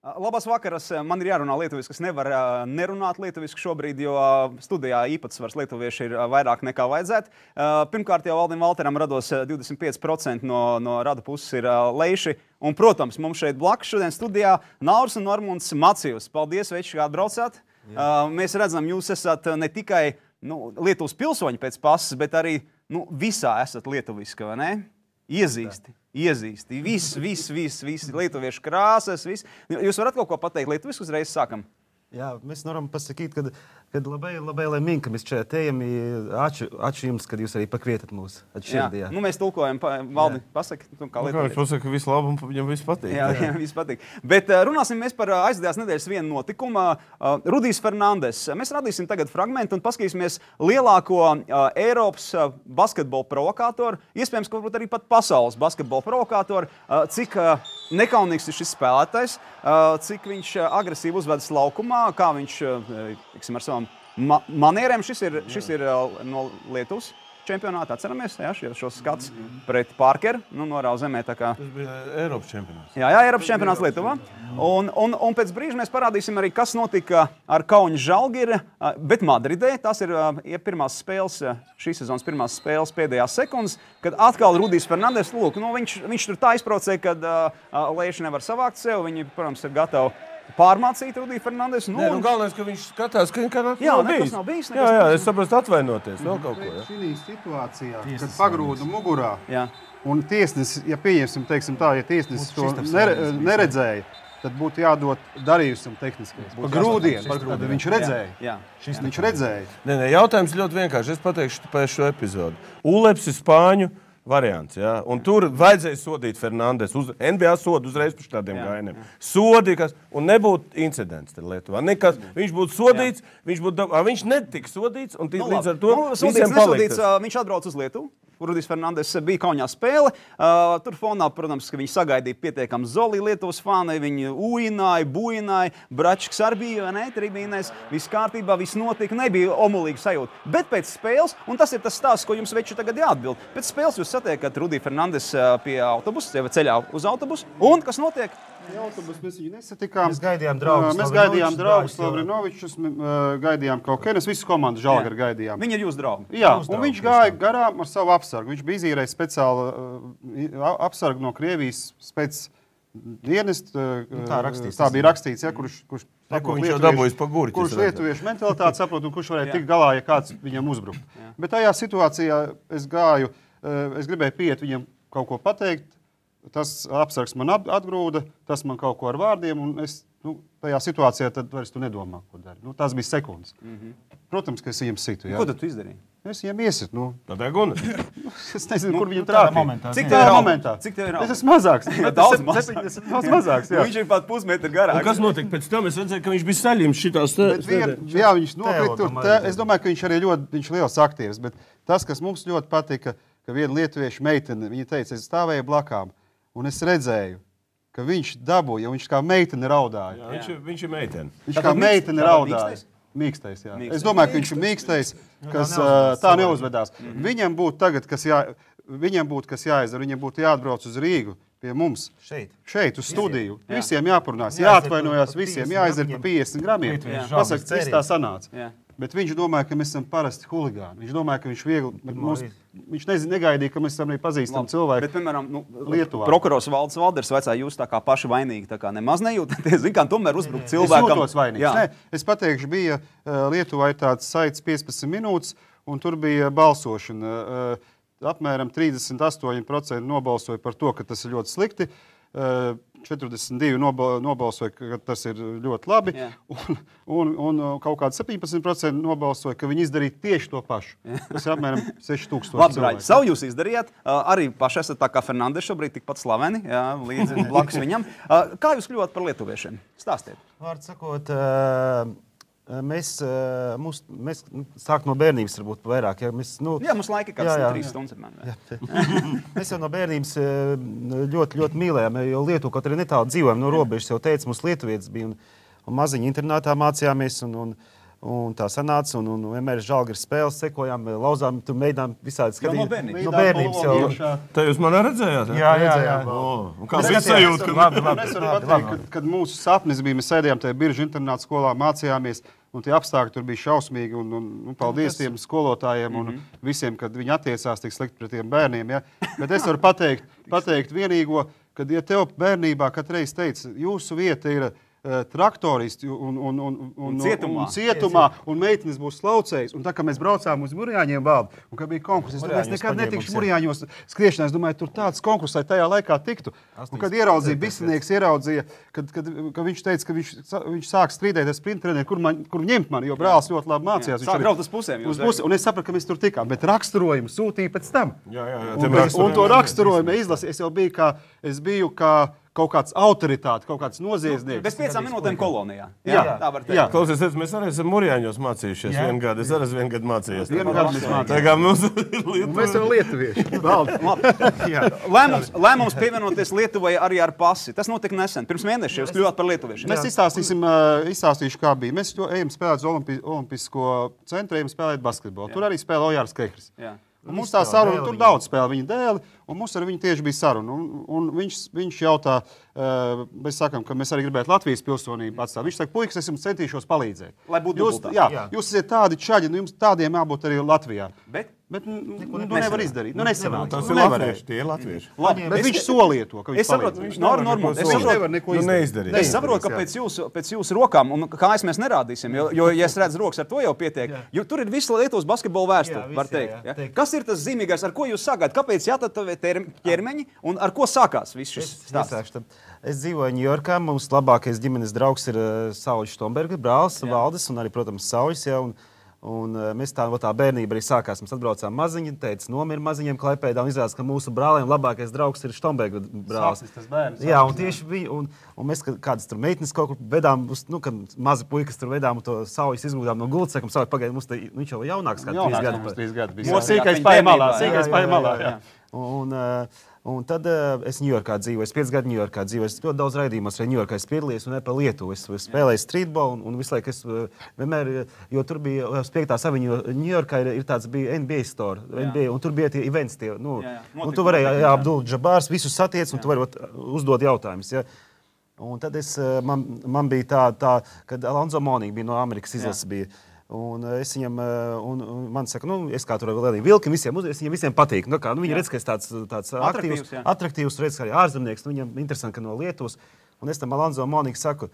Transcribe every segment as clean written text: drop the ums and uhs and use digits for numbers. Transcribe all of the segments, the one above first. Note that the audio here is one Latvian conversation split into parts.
Labas vakaras. Man ir jārunā lietuviski, kas nevar nerunāt lietuviski šobrīd, jo studijā īpatsvars lietuvieši ir vairāk nekā vajadzētu. Pirmkārt, jau Valdim Valteram rados 25% no rada puses ir leiši. Un, protams, mums šeit blakus šodien studijā Nauris un Normunds Macijus. Paldies, veči, kā atbraucāt. Mēs redzam, jūs esat ne tikai Lietuvas pilsoņi pēc pases, bet arī visā esat lietuviski, vai ne? Iezīsti. Visi lietuviešu krāsas, viss. Jūs varat kaut ko pateikt lietuviski, uzreiz sākam? Jā, mēs varam pasakīt, kad labai laimīgi, ka mēs šeit ejam. Ačiū jums, kad jūs arī pakvietat mūs šodien. Mēs tulkojam, Valdi, pasaki, kā lietuvieši. Es pasaku, ka visu labu un viņam viss patīk. Jā, viss patīk. Bet runāsim mēs par aizdējās nedēļas vienu notikumu. Rudijs Fernandes. Mēs radīsim tagad fragmentu un paskatīsimies lielāko Eiropas basketbola provokātoru, iespējams, ka varbūt arī pat pasaules basketbola provokātoru, cik nekaunīgs ir šis spēlētājs, cik viņš agresīvi uzvedas laukumā, kā viņš, ar savām manierēm, šis ir no Lietuvas čempionāta, atceramies, šos skats pret Parkeru, norāva zemē tā kā... Tas bija Eiropas čempionāts. Jā, Eiropas čempionāts Lietuvā. Un pēc brīža mēs parādīsim arī, kas notika ar Kauņa Žalgiri, bet Madridē. Tas ir pirmās spēles, šīs sezonas pirmās spēles pēdējās sekundes, kad atkal Rudijs Fernandes, lūk, viņš tur tā izprocē, kad Leiši nevar savākt sev, viņi, protams, ir gatavi pārmācīt Rudiju Fernandesu. Galvenais, ka viņš skatās, ka nekas nav bijis. Jā, es saprastu atvainoties, vēl kaut ko. Šī situācijā, kad pagrūda mugurā, un tiesnesis, ja pieņemsim, teiksim tā, ja tiesnesis to neredzēja, tad būtu jādod darījusam tehniskais. Pa grūdiem, tad viņš redzēja. Viņš redzēja. Nē, jautājums ļoti vienkārši. Es pateikšu pēc šo epizodu. Uleps ir spāņu variants, jā. Un tur vajadzēja sodīt Fernandes. NBA sodu uzreiz par tādiem gainiem. Sodi, un nebūtu incidents te Lietuvā. Nekas, viņš būtu sodīts, viņš netika sodīts, un līdz ar to visiem palikt. Viņš atbrauc uz Lietuvu. Rudijs Fernandes bija Kauņā spēle. Tur fonā, protams, ka viņi sagaidīja pietiekami zoli Lietuvas fānai. Viņi ujināja, bujināja, Bračks arī bija, ne, tribīnēs. Viss kārtībā, viss notika, nebija omulīga sajūta. Bet pēc spēles, un tas ir tas stāsts, ko jums veči tagad jāatbild, pēc spēles jūs satiekat Rudiju Fernandes pie autobusa, jau ceļā uz autobusu, un kas notiek? Autobus mēs viņu nesatikām. Mēs gaidījām draugus. Mēs gaidījām draugus Lavrinovičus, gaidījām Kaukenes, visu komandu Žalgiri gaidījām. Viņi ir jūsu draugi. Jā, un viņš gāja garām ar savu apsargu. Viņš bija izīrējis speciālu apsargu no Krievijas spēc dienestu. Tā bija rakstīts, kurš viņš jau dabūjis pa gurķi. Kurš lietuviešu mentalitāti saprot un kurš varēja tikt galā, ja kāds viņam uzbrukt. Bet tajā situācijā es gribēju pieiet viņam kaut ko pateikt. Tas apsargs man atgrūda, tas man kaut ko ar vārdiem, un es tajā situācijā tad vairs tu nedomā, ko dari. Tas bija sekundes. Protams, ka es viņam situ. Jā. Ko tad tu izdarīji? Es viņam iesitu. Tādā guna. Es nezinu, kur viņam trāpīja. Cik tev ir momentā? Es esmu mazāks. Daudz mazāks, jā. Viņš ir pat pusmetru garāks. Un kas notika pēc tam? Es redzēju, ka viņš bija saļīms šitās Jā, viņš nokrit tur. Es domāju, ka viņš arī viņš liels aktīvs, bet tas, kas mums ļoti patika, ka viena lietuviešu meitene, viņa teica, es stāvēju blakām. Un es redzēju, ka viņš dabūja, viņš kā meitene raudāja. Jā, viņš ir meitene. Viņš kā meitene raudāja. Mīkstais, jā. Es domāju, ka viņš ir mīkstais, kas tā neuzvedās. Viņam būtu tagad, kas jāizdara, viņam būtu jāatbrauc uz Rīgu pie mums. Šeit, uz studiju. Visiem jāparunās, jāatvainojās visiem, jāizdara pa 50 gramiem. Pasaka, viss tā sanāca. Bet viņš domāja, ka mēs esam parasti huligāni. Viņš domāja, ka viņš viņš negaidīja, ka mēs esam arī pazīstami cilvēki. Bet, piemēram, Lietuvā. Prokurors Valdis Valders vaicāja, jūs tā kā paši vainīgi, tā kā nemaz nejūtaties. Zin, kā tomēr uzbrukt cilvēkam. Es jūtos vainīgs. Nē, es pateikšu, bija Lietuvā tāds saits 15 minūtes, un tur bija balsošana. Apmēram 38% nobalsoja par to, ka tas ir ļoti slikti. 42 nobalsoja, ka tas ir ļoti labi, un kaut kādi 17% nobalsoja, ka viņi izdarīja tieši to pašu. Tas ir apmēram 6000 Labi, Braļi, savu jūs izdarījāt. Arī paši esat tā kā Fernandes šobrīd tikpat slaveni, līdzi blakus viņam. Kā jūs kļuvāt par lietuviešiem? Stāstiet. Vārds sakot, mēs sāk no bērnības varbūt vairāk. Ja? Mums laika kāds 3 stundas. Mēs jau no bērnības ļoti, ļoti mīlējām, jo Lietuvu, kaut arī netālu dzīvojam no robežas, jau teica, mums lietuvietis bija un maziņi internātā mācījāmies. Un tā sanāca, un vienmēr Žalgiris spēles sekojām, lauzām, tur mēģinām visādi skatīt. No bērnības. No bērnības jau. Tā jūs manā redzējāt? Jā. Un kā bija sajūta? Es varu pateikt, kad mūsu sapnis bija, mēs sēdējām tajā Biržu internāta skolā, mācījāmies, un tie apstākļi tur bija šausmīgi, un paldies tiem skolotājiem un visiem, kad viņi attiecās tik slikti pret tiem bērniem. Ja? Bet es varu pateikt vienīgo, kad, ja tev bērnībā katreiz teica, jūsu vieta ir traktoristi un cietumā, un meitenes būs slaucējas. Un tā, kā mēs braucām uz Murjāņiem valdu, un kad bija konkurss, es domāju, es nekad netikšu Murjāņos skriešanā, es domāju, tur tāds konkurss, lai tajā laikā tiktu. Un kad ieraudzīja, Bisinieks ieraudzīja, kad viņš teica, ka viņš sāk strīdēties sprintrenē, kur ņemt mani, jo brālis ļoti labi mācījās. Sāk braukt uz pusēm. Un es sapratu, ka mēs tur tikām, bet raksturojumu sūtīja pēc tam. Un to raksturojumu izlasīju, es biju kā kaut kāds autoritāte, kaut kāds noziedznieks. Bez 5 minūtēm kolonijā. Jā, tā var teikt. Klausies, mēs arī esam Murjāņos mācījušies vienu gadu. Es arī vienu gadu mācījos. Tā mēs jau lietuvieši. Lēmums pievienoties Lietuvai arī ar pasi. Tas notika nesen. Pirms mēneša jūs kļuvāt par lietuviešiem. Mēs izstāstīšu, kā bija. Mēs ejam spēlēt uz Olimpisko centru, ejam spēlēt basketbolu. Tur arī spēlē Ojārs Krekris. Un mums tā saruna, tur daudz spēlē viņa dēli, un mums ar viņu tieši bija saruna. Un viņš jautā, mēs sakām, ka mēs arī gribētu Latvijas pilsonību atstāt. Viņš saka, puikas, es jums centīšos palīdzēt. Lai būtu dubultā. Jūs esat tādi čaļi, jums tādiem jābūt arī Latvijā. Bet nevar izdarīt. Nesanāk. Tas ir latvieši, tie ir latvieši. Bet viņš solīja to, ka viņš palīdzēs. Es saprotu, ka pēc jūsu rokām, un kājas mēs nerādīsim, jo, ja es redzu rokas, ar to jau pietiek, jo tur ir visa Lietuvas basketbola vēsture, var teikt. Kas ir tas zīmīgais, ar ko jūs sākāt? Kāpēc jātatovē ķermeņi, un ar ko sākās viss šis stāsts? Es dzīvoju Ņujorkā, mums labākais ģimenes draugs ir Sauļs Štomberga, brālis, Valdis, un arī, protams, Sauļs, un mēs tā bērnība arī sākās. Mēs atbraucām maziņi, teica, nomira maziņiem Klaipēdā, un izrādās, ka mūsu brāliem labākais draugs ir Štomberga brālis. Jā, un tieši bija, un mēs kādas tur meitenes kaut kur vedām, kad mazi puikas tur vedām, un to Sauļus izgūdām no gultas, sakam, Sauļ, pagaid, viņš jau jaunāks, kā 3 gadu. Sīkais pāri malā. Un tad es Ņujorkā dzīvoju, es 5 gadu Ņujorkā dzīvoju, es ļoti daudz raidījumos arī Ņujorkā es piedalījos un par Lietuvu. Es spēlēju streetbolu un visu laiku es vienmēr, jo tur bija uz 5. aviņu Ņujorkā ir tāds bija NBA store, NBA, un tur bija tie events tie, un tu varēji Abdul Džabārs visus satiec un tu vari uzdot jautājumus, ja. Un tad man bija tā, kad Alonzo Mourning bija no Amerikas izlases bija. Un es viņam, un man saka, es kā tur vēl vilki, viņiem visiem patīk. Viņi redz, ka es tāds atraktīvs, redz, ka arī ārzemnieks, viņam interesanti, ka no Lietuvas. Un es tam Alonzo Mourning saku,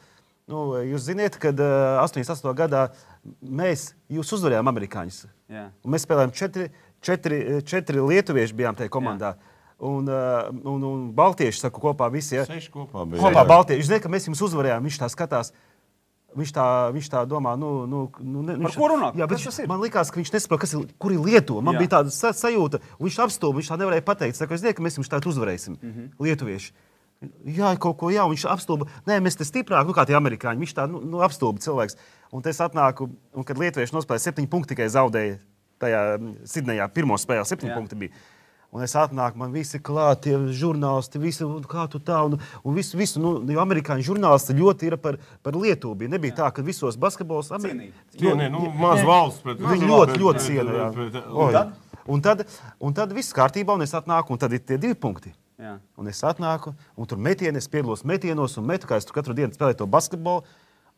jūs ziniet, kad 88. gadā jūs uzvarējām amerikāņus. Un mēs spēlējām 4 lietuvieši bijām tajā komandā. Un baltieši, saku, kopā visi. 6 kopā bija. Kopā baltieši. Jūs zināt, ka mēs jums uzvarējām, viņš tā skatās. Viņš tā domā, par ko runā? Jā, bet man likās, ka viņš nesaprot, kur ir Lietuva. Man bija tāda sajūta, viņš apstulba, viņš tā nevarēja pateikt. Es zinu, ka mēs jums tādu uzvarēsim, lietuvieši. Jā, kaut ko, viņš apstulba. Nē, mēs te stiprāk, kā tie amerikāņi. Viņš tā apstulba cilvēks. Un te es atnāku, un kad lietuvieši nospēlēja 7 punkti tikai zaudēja tajā Sidnejā, pirmo spēlē 7 punkti bija. Un es atnāku, man visi klāt, tie žurnālisti, visi, kā tu tā, un visu, jo amerikāņu žurnālisti ļoti ir par Lietuvu bija. Nebija tā, ka visos basketbolos... Maz valsts pret... Viņi ļoti ciena, jā. Un tad viss kārtībā, un es atnāku, un tad ir tie 2 punkti. Un es atnāku, un tur metieni, es piedalos metienos, un metu, kā es tur katru dienu spēlēju to basketbolu,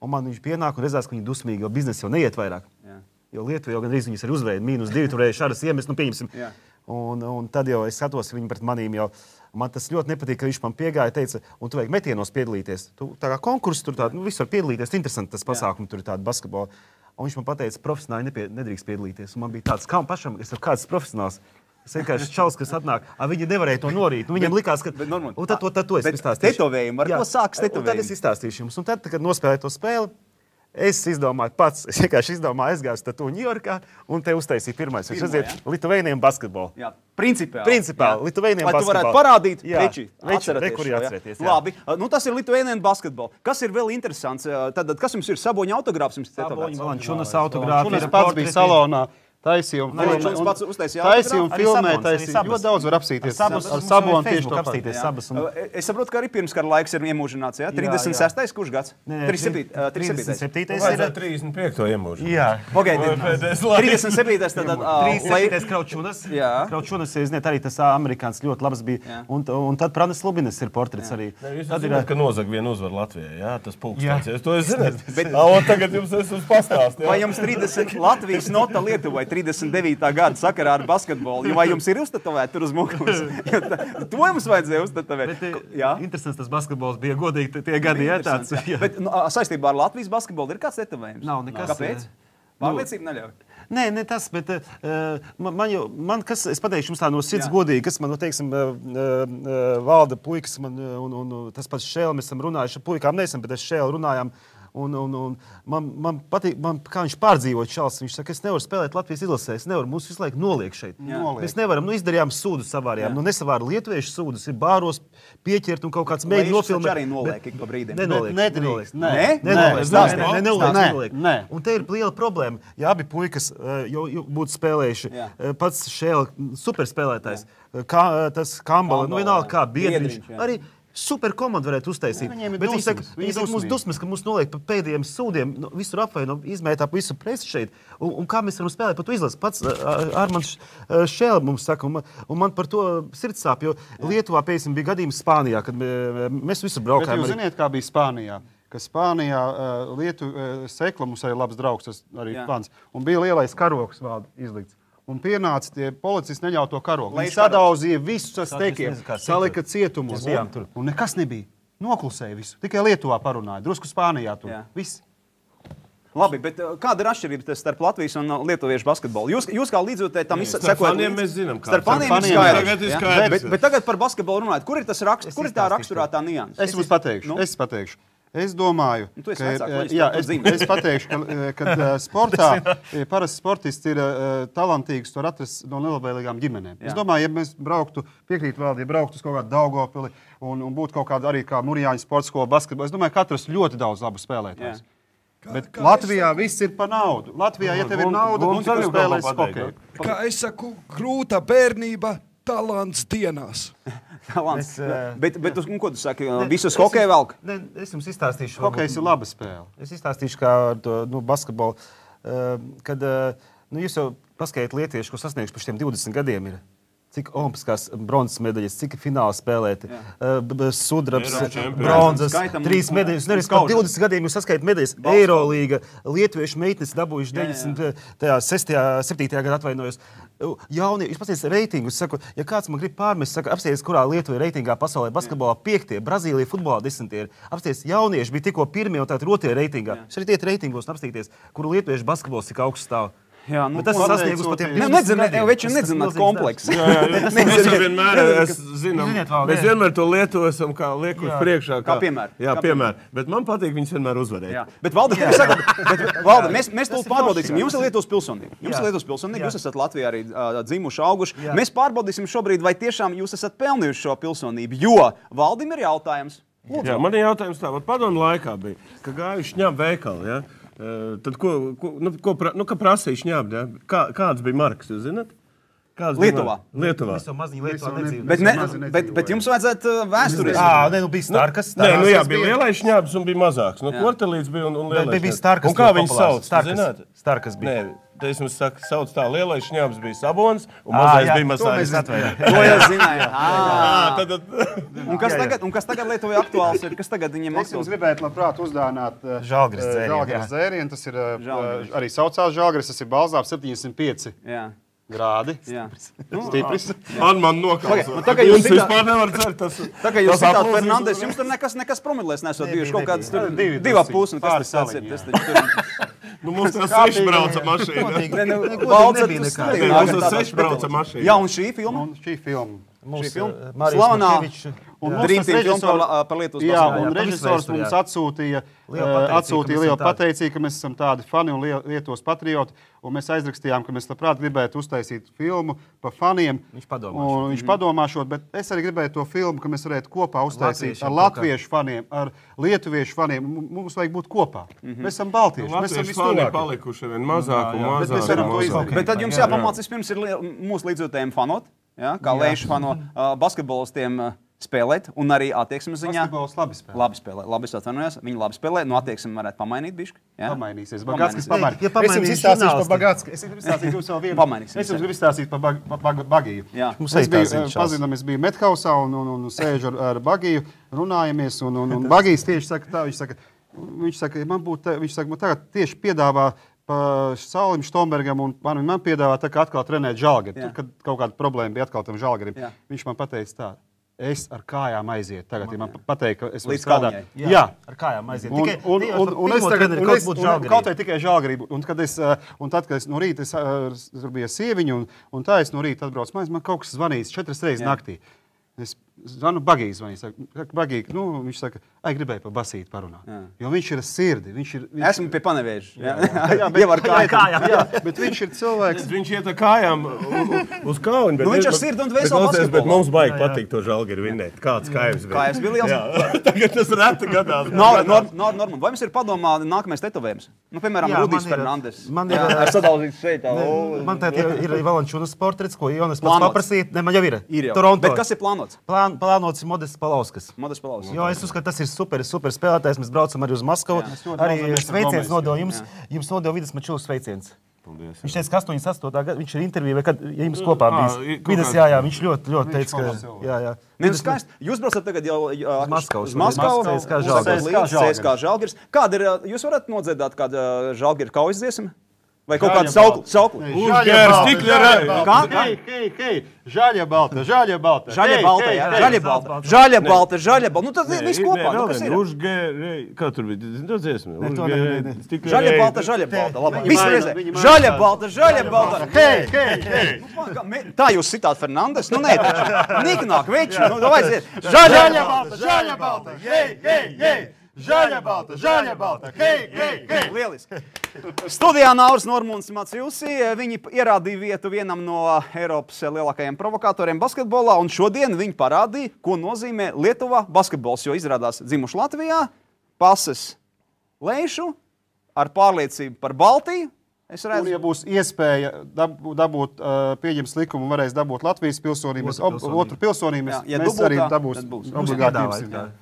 un man viņš pienāk, un redzās, ka viņi dusmīgi, jo biznesi jau neiet vairāk. Jo Lietuva jau gandrīz viņas arī uzvarēja, -2 turēja šādas iemest, pieņemsim. Un tad jau es skatos viņu pret manīm jau. Man tas ļoti nepatīk, ka viņš man piegāja, teica, un tu vajag metienos piedalīties. Tu tā kā konkurss tur tādu, viss var piedalīties, interesanti tas pasākums, tur ir tāda basketbola. Un viņš man pateica, profesionāli nedrīkst piedalīties. Un man bija tāds, kā pašam, es esmu kāds profesionāls. Es vienkārši čalis, kas atnāk, viņi nevarēja to norīt. Viņam likās, ka... Un tad to es izstāstīšu. Tetovējumu, ar ko sāks tetovējumi? Un tad es izstāstīšu jums. Un tad, kad nospēlēju to spēli, es izdomāju pats, es vienkārši izdomāju, aizgāju uz Ņujorkā un te uztaisīju pirmais. Jūs redziet, Lituvēniem basketbolu. Jā, principāli. Lituvēniem basketbolu. Lai tu varētu parādīt, atcerēties. Labi, tas ir Lituvēniem basketbolu. Kas ir vēl interesants? Tad, kas jums ir Saboņa autogrāfs? Saboņa, Valančunas autogrāfs. Šunas pats bija salonā. Taisīja un filmēja. Ļoti daudz var apsīties. Ar Sabonu tieši apsīties sabas. Es saprotu, ka arī pirmskara laiks ir iemūžināts, jā? 36. kurš gads? 37. ir 35. iemūžināts. Jā. Okay, 37. tad 37. Kraučunas. Kraučunas, es nezinu, arī tas amerikāns ļoti labs bija. Un tad Pranas Lubinas ir portrets arī. Tad ir, ka nozag vienu uzvaru Latvijā, jā? Tas pulkstācies. To es zinu. Tagad jums esmu pastāstījis. Vai jums 30 Latvijas nota Lietuvai 39. gada sakarā ar basketbolu? Vai jums ir uztatovēt tur uz muguras? To jums vajadzēja uztatovēt. Interesants tas basketbols bija godīgi tie gadi, jā, tāds. Bet saistībā ar Latvijas basketbolu ir kāds tetovējums? Nav nekas. Kāpēc? Pārliecība neļauj. Nē, tas, bet es pateikšu jums tā no sirds godīgi, kas man, teiksim, valda puikas, un tas pats Šēl, mēs esam runājuši ar puikām, neesam, bet es Šēl runājām. Un man patīk, kā viņš pārdzīvo Čals. Viņš saka, es nevaru spēlēt Latvijas izlasē, es nevaru, mūs visu laiku noliek šeit. Mēs nevaram, izdarījām sūdu savārījām. Nesavāra lietuviešu sūdus, ir bāros pieķert un kaut kāds mēģi nofilmēt. Vai arī noliek ik pa brīdim? Nenoliek. Un te ir liela problēma. Ja abi puikas jau būtu spēlējuši, pats Šēl, superspēlētājs, tas Kambala, vienalga kā Biedriņš, arī super komandu varētu uztaisīt. Bet viņi saka, mums dusmas, ka mums noliek pa pēdējiem sūdiem, visur apvaino, izmētā pa visu presi šeit. Un kā mēs varam spēlēt par to izlasi? Pats Armands Šēl mums saka, un man par to sirds sāp, jo Lietuvā, piemēram, bija gadījums Spānijā, kad mēs visur braukājām. Bet jūs ziniet, kā bija Spānijā? Ka Spānijā Sekla mums arī labs draugs, tas arī pants, un bija lielais karoks vēl izlikts. Un pienāca tie policisti neļauj to karogu. Viņi sadauzīja visus ar steikiem, salika cietumos. Un nekas nebija. Noklusēja visu. Tikai Lietuvā parunāja. Drusku Spānijā tur. Viss. Labi, bet kāda ir atšķirība starp Latvijas un lietuviešu basketbolu? Jūs kā līdzjutēji tam sekojat? Starp faniem mēs zinām, kā. Starp faniem ir skaidrs. Bet tagad par basketbolu runājot. Kur ir tas raksts? Kur ir tā raksturētā nianse? Es jums pateikšu. Es domāju, es pateikšu, ka sportā parasti sportists ir talantīgs, to atrast no nelabvēlīgām ģimenēm. Es domāju, ja mēs brauktu, piekrītu vēl, ja brauktu uz kaut kādu Daugavpili un būtu kaut kāda arī kā Murijāņu sporta skola basketbola, es domāju, ka atrast ļoti daudz labu spēlētājs. Bet Latvijā viss ir pa naudu. Latvijā, ja tev ir nauda, un tu spēlēs hokeju. Kā es saku, grūta bērnība, talants dienās. Talants. Bet ko tu saki? Visus hokeju velk? Es jums izstāstīšu. Hokejs ir laba spēle. Es izstāstīšu, kā ar to basketbolu. Kad jūs jau paskatāt lietieši, ko sasniegšu par šiem 20 gadiem ir. Cik olimpiskās bronzas medaļas, cik fināli spēlēti, sudrabs, bronzas, 3 medaļas. Nevis par 20 gadiem jūs saskaitāt medaļas. Eirolīga, lietuviešu meitnes dabūjuši 97. gadā atvainojos. Jaunie, jūs pasties reitingus, saku, ja kāds man grib pārmest, saka, apsties, kurā Lietuva ir reitingā pasaulē basketbolā 5, Brazīlija futbolā 10 ir. Apsties, jaunieši bija tikko 1 un tātad 2 reitingā. Es arī tiet reitingos un apstīties, kuru lietuviešu basketbols cik augsts stāv. Jā, bet tas ir sasniegus pa tiem 20 gadiem. Nedzināt kompleksu. Mēs vienmēr to Lietuvu esam kā liekuši priekšā. Kā piemēru. Jā, piemēru. Bet man patīk viņus vienmēr uzvarēt. Bet, Valdi, mēs to pārbaudīsim. Jums ir Lietuvas pilsonība. Jūs esat Latvijā arī dzimuši, auguši. Mēs pārbaudīsim šobrīd, vai tiešām jūs esat pelnījuši šo pilsonību, jo Valdim ir jautājums. Jā, man ir jautājums tā, padomu laikā bija, ka gājuši ņem veikalu, ja? Tad ko prasīja šņābt, ja? Kāds bija markas, jūs zināt? Lietuvā. Mēs jau maziņi Lietuvā nedzīvojam. Bet jums vajadzētu vēsturiski. Bija Starkas. Jā, bija lielais šņābs un bija mazāks. Kvartelīts bija un lielais šņābs. Bija Starkas. Un kā viņus sauc, zināt? Starkas bija. Nē, es jums saku, sauc tā, lielais šņābs bija Sabons un mazais bija Masājs. To jau zināju. Un kas tagad Lietuvai aktuāls ir? Kas tagad viņiem aktuāls? Es jums gribētu labprāt uzdāvināt Žalgiris dzērienu. Tas ir arī saucās Žalgiris, tas ir balzāps 705. Grādi. Stipris. Man nokaus. Jums vispār nevar cert. Tā kā jūs citāt Fernandes, jums tur nekas promilēs nesot bijuši. Kaut kādas 2,5. Kas tas ir? Mums tā 6 brauca mašīna. Mums tā 6 brauca mašīna. Jā, un šī filma? Šī filma. Slavenā Dream Team filmu par Lietuvas Jā, basketbolu. un režisors mums atsūtīja lielu pateicību, ka mēs esam tādi fani un Lietuvas patrioti. Un mēs aizrakstījām, ka mēs labprāt gribētu uztaisīt filmu par faniem. Viņš padomāšot, bet es arī gribēju to filmu, ka mēs varētu kopā uztaisīt ar latviešu faniem, ar lietuviešu faniem. Mums vajag būt kopā. Mēs esam baltieši. Mēs esam fani palikuši vien mazāk un mazāk. Bet tad jums jāpamāc vispirms ir mūsu līdzjūtējiem fanot, kā Leiša fano basketbolistiem spēlēt, un arī attieksmes ziņā. Basketbols labi spēlē. Labi atvainojos, viņi labi spēlē, no attieksmi varētu pamainīt bišķi. Pamainīsies. Bagātskis pamainīs. Es jums izstāstīšu par Bagātsku. Es jums izstāstīšu vēl vienu. Pamainīsies. Es jums gribu izstāstīt par Bagiju. Mēs pazinām, es biju Methausā un sēžu ar Bagiju, runājamies, un Bagijs tieši saka tā, viņš saka, man tagad tieši piedāvā Saulim Štombergam un man piedāvā tā kā atkal trenēt Žalgiri. Tur, kad kaut kāda problēma bija atkal tam Žalgirim, viņš man pateica tā. Es ar kājām aiziet. Tagad, ja man pateikt, ka es līdz strādāju. Jā, ar kājām aiziet. Un es tagad kaut vai tikai Žalgirību. Un tad, kad es no rīta, tur bija sieviņa, un tā es no rīta atbraucu, man kaut kas zvanīs 4 reizes naktī. Es zvanu Bagijs, viņš saka, gribēju par Basīti parunāt. Jo viņš ir sirdi. Esmu pie Panevēža. Jā, bet viņš ir cilvēks. Viņš iet ar kājām uz kauņu. Viņš ar sirdi un dvēseli basketbolu. Bet mums baigi patīk to Žalgiri vinnēt. Kāds kājums bija? Kājums bija liels. Tagad tas reti gadās. Norman, vai jums ir padomā nākamais tetovējums? Piemēram, Rudijs Fernandes. Ar sadalzītu šeit. Man tā ir Valančūnas portrets, ko Jonas pats paprasīt. Ne, man jau ir. Toronto. Bet kas ir plānots? Plānots Modests Palauskas. Jo es uzskatu, tas ir super spēlētājs. Mēs braucam arī uz Maskavu. Arī sveiciens nodevu jums. Jums nodevu Vidas Mačūs sveiciens. Paldies. Viņš teica, ka 88. gadā viņš ir intervijā, kad jums kopā bijis. Vidas, jā, viņš ļoti teica, ka jā. Skaisti. Jūs braucat tagad jau uz Maskavu. CSKA Žalgiris. Kāda ir, jūs varat nodziedāt kādu Žalgiri kaujas dziesmu? Vai kaut kādu saukli? Uzgērs tikļarē. Hei, žaļa balta. Žaļa balta. Nu tad viss kopā. Uzgēr, kā tur bija? To dziesmu. Žaļa balta. Labi. Viss reizē. Žaļa balta. Hei. Tā jūs sitāt Fernandes? Nu nē, taču. Niknāk, veči. Nu vajadzēs. Žaļa balta. Hei. Žaļa balta. Hei. Lieliski. Studijā Nauris Normunds Maciusi. Viņi ierādīja vietu vienam no Eiropas lielākajiem provokatoriem basketbolā, un šodien viņi parādīja, ko nozīmē Lietuvā basketbols, jo izrādās dzimuši Latvijā, pases Leišu ar pārliecību par Baltiju. Un, ja būs iespēja dabūt pieņems likumu, varēs dabūt Latvijas pilsonības, otru pilsonības, mēs arī dabūs obligāti.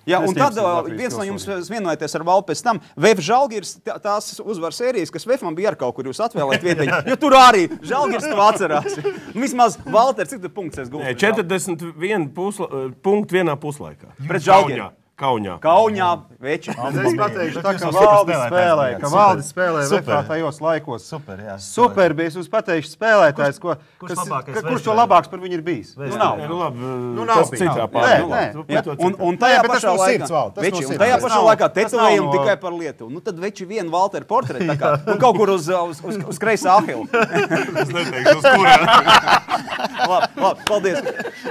Jā, un tad viens no jums vienojaties ar Valdu pēc tam. VF Žalgiris, tās uzvaras sērijas, kas VF man bija ar kaut kur jūs atvēlēt vietiņu, jo tur arī Žalgiris to atcerās. Vismaz, Valter, cik tu punkts es gūstu? 41 punktu vienā puslaikā. Pret Žalgiri. Kaunijā, veči. Es pateikšu tā, ka Valdis spēlē VFā tajos laikos. Super bija. Es jums pateikšu spēlētājs, kurš to labāks par viņu ir bijis. Nu nav. Citā pārējā. Un tajā pašā laikā tetovējumi tikai par Lietuvu. Nu tad veči vienu Valteru portretu kaut kur uz kreisā ahilu. Es neteikšu, uz kurā. Labi, paldies.